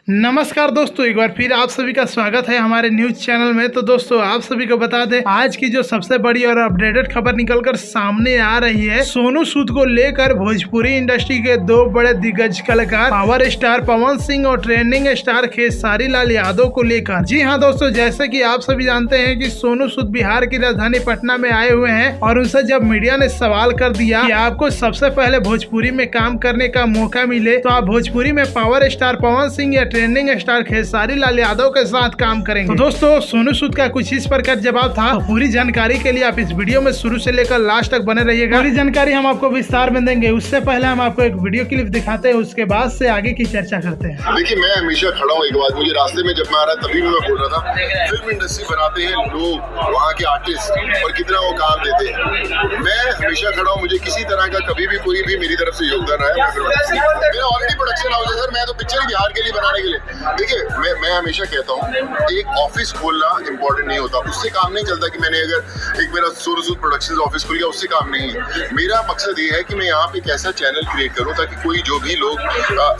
नमस्कार दोस्तों, एक बार फिर आप सभी का स्वागत है हमारे न्यूज चैनल में। तो दोस्तों आप सभी को बता दें, आज की जो सबसे बड़ी और अपडेटेड खबर निकलकर सामने आ रही है, सोनू सूद को लेकर भोजपुरी इंडस्ट्री के दो बड़े दिग्गज कलाकार पावर स्टार पवन सिंह और ट्रेंडिंग स्टार खेसारी लाल यादव को लेकर। जी हाँ दोस्तों, जैसे कि आप सभी जानते हैं कि सोनू सूद बिहार की राजधानी पटना में आए हुए हैं और उनसे जब मीडिया ने सवाल कर दिया कि आपको सबसे पहले भोजपुरी में काम करने का मौका मिले तो आप भोजपुरी में पावर स्टार पवन सिंह या ट्रेंडिंग स्टार खेसारी लाल यादव के साथ काम करेंगे। तो दोस्तों सोनू सूद का कुछ इस प्रकार जवाब था। तो पूरी जानकारी के लिए आप इस वीडियो में शुरू से लेकर लास्ट तक बने रहिएगा। पूरी जानकारी हम आपको विस्तार में देंगे। उससे पहले हम आपको एक वीडियो क्लिप दिखाते हैं, उसके बाद से आगे की चर्चा करते हैं। देखिए, मैं हमेशा खड़ा हूँ। एक बात मुझे रास्ते में जब मैं आ रहा तभी मैं बोल रहा था, फिल्म इंडस्ट्री बनाते हैं लोग, वहाँ के आर्टिस्ट, और कितना वो काम देते हैं। मैं हमेशा खड़ा हूँ। मुझे किसी तरह का कभी भी कोई भी मेरी तरफ से योगदान आया, मेरा ऑलरेडी प्रोडक्शन हाउस है सर। मैं तो पिक्चर बिहार के लिए बनाने के लिए, देखिए मैं हमेशा कहता हूँ, एक ऑफिस खोलना इंपॉर्टेंट नहीं होता। उससे काम नहीं चलता कि मैंने अगर एक मेरा सोनू सूद प्रोडक्शंस ऑफिस खुल गया, उससे काम नहीं है। मेरा मकसद ये है कि मैं यहाँ पे एक ऐसा चैनल क्रिएट करूँ ताकि कोई जो भी लोग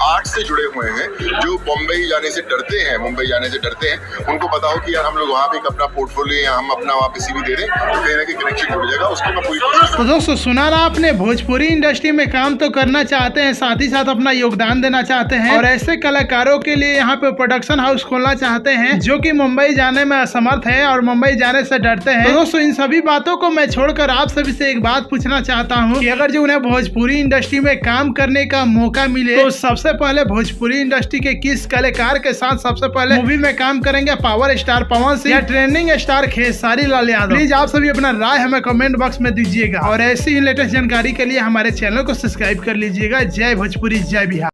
आर्ट से जुड़े हुए हैं, जो मुंबई जाने से डरते हैं, उनको पता हो कि यार हम लोग वहाँ पे एक अपना पोर्टफोलियो या हम अपना वहाँ पे CV दे दें तो कहीं ना कहीं कनेक्शन जुड़ जाएगा। उसको मैं पूरी कोशिश। तो दोस्तों सुना ना आपने, भोजपुरी इंडस्ट्री में काम तो करना चाहते हैं, साथ ही साथ अपना योगदान देना चाहते हैं और ऐसे कलाकारों के लिए यहाँ पे प्रोडक्शन हाउस खोलना चाहते हैं जो कि मुंबई जाने में असमर्थ है और मुंबई जाने से डरते हैं। तो दोस्तों इन सभी बातों को मैं छोड़कर आप सभी से एक बात पूछना चाहता हूँ कि अगर जो उन्हें भोजपुरी इंडस्ट्री में काम करने का मौका मिले तो सबसे पहले भोजपुरी इंडस्ट्री के किस कलाकार के साथ सबसे पहले मूवी में काम करेंगे? पावर स्टार पवन सिंह या trending star Khesari Lal Yadav? Please आप सभी अपना राय हमें कमेंट बॉक्स में दीजिएगा और ऐसी ही लेटेस्ट जानकारी के लिए हमारे चैनल को सब्सक्राइब कर लीजिएगा। जय भोजपुरी, जय बिहार।